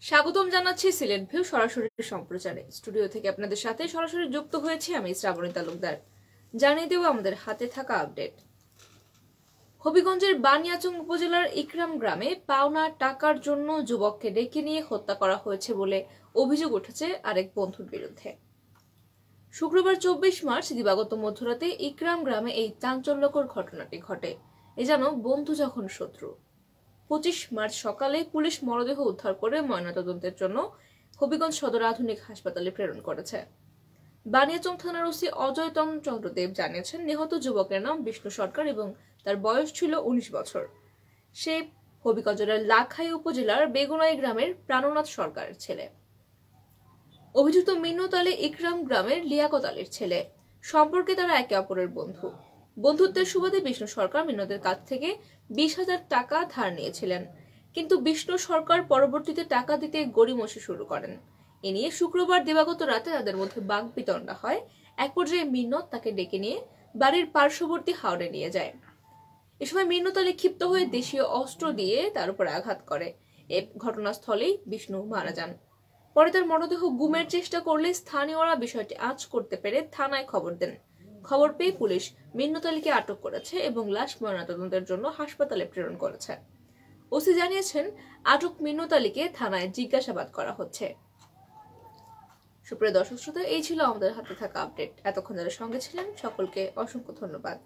স্বাগতম জানাচ্ছি সিলেট ভিউ সরাসরি সম্প্রচারে। স্টুডিও থেকে আপনাদের সাথে সরাসরি যুক্ত হয়েছি আমি শ্রাবণী তালুকদার। জানিয়ে দেব আমাদের হাতে থাকা আপডেট। হবিগঞ্জের বানিয়াচং উপজেলার ইকরাম গ্রামে পাওনা টাকার জন্য যুবককে ডেকে নিয়ে হত্যা করা হয়েছে বলে অভিযোগ উঠেছে আরেক বন্ধুর বিরুদ্ধে। শুক্রবার 24 মার্চ দিবাগত মধ্যরাতে ইকরাম গ্রামে এই চাঞ্চল্যকর ঘটনাটি ঘটে। এ যেন বন্ধু যখন শত্রু। 25 মার্চ সকালে পুলিশ মরদেহ উদ্ধার করে ময়নাতদন্তের জন্য হবিগঞ্জ সদর আধুনিক হাসপাতালে প্রেরণ করেছে। বানিয়াচং থানার ওসি অজয়তম চন্দ্রদেব জানিয়েছেন, নিহত যুবকের নাম বিষ্ণু সরকার এবং তার বয়স ছিল 19 বছর। সে হবিগঞ্জের লাখাই উপজেলার বেগুনাই গ্রামের প্রাণনাথ সরকারের ছেলে। অভিযুক্ত মিন্নত আলী ইকরাম গ্রামের লিয়াকত আলীর ছেলে। সম্পর্কে তারা একে অপরের বন্ধু। বন্ধুত্বের সুবাদে বিষ্ণু সরকার মিন্নতের কাছ থেকে 20,000 টাকা ধার নিয়েছিলেন, কিন্তু বিষ্ণু সরকার পরবর্তীতে টাকা দিতে গড়িমসি শুরু করেন। এ নিয়ে শুক্রবার দিবাগত রাতে তাদের মধ্যে বাকবিতণ্ডা হয়। এক পর্যায়ে মিন্নত তাকে ডেকে নিয়ে বাড়ির পার্শ্ববর্তী হাওড়ে নিয়ে যায়। এ সময় মিন্নত আলী ক্ষিপ্ত হয়ে দেশীয় অস্ত্র দিয়ে তার উপর আঘাত করে। এ ঘটনাস্থলেই বিষ্ণু মারা যান। পরে তার মরদেহ গুমের চেষ্টা করলে স্থানীয়রা বিষয়টি আঁচ করতে পেরে থানায় খবর দেন। খবর পেয়ে পুলিশ মিন্নত আলীকে আটক করেছে এবং লাশ ময়নাতদন্তের জন্য হাসপাতালে প্রেরণ করেছে। ওসি জানিয়েছেন, আটক মিন্নত আলীকে থানায় জিজ্ঞাসাবাদ করা হচ্ছে। সুপ্রিয় দর্শক শ্রোতা, এই ছিল আমাদের হাতে থাকা আপডেট। এতক্ষণ যারা সঙ্গে ছিলেন সকলকে অসংখ্য ধন্যবাদ।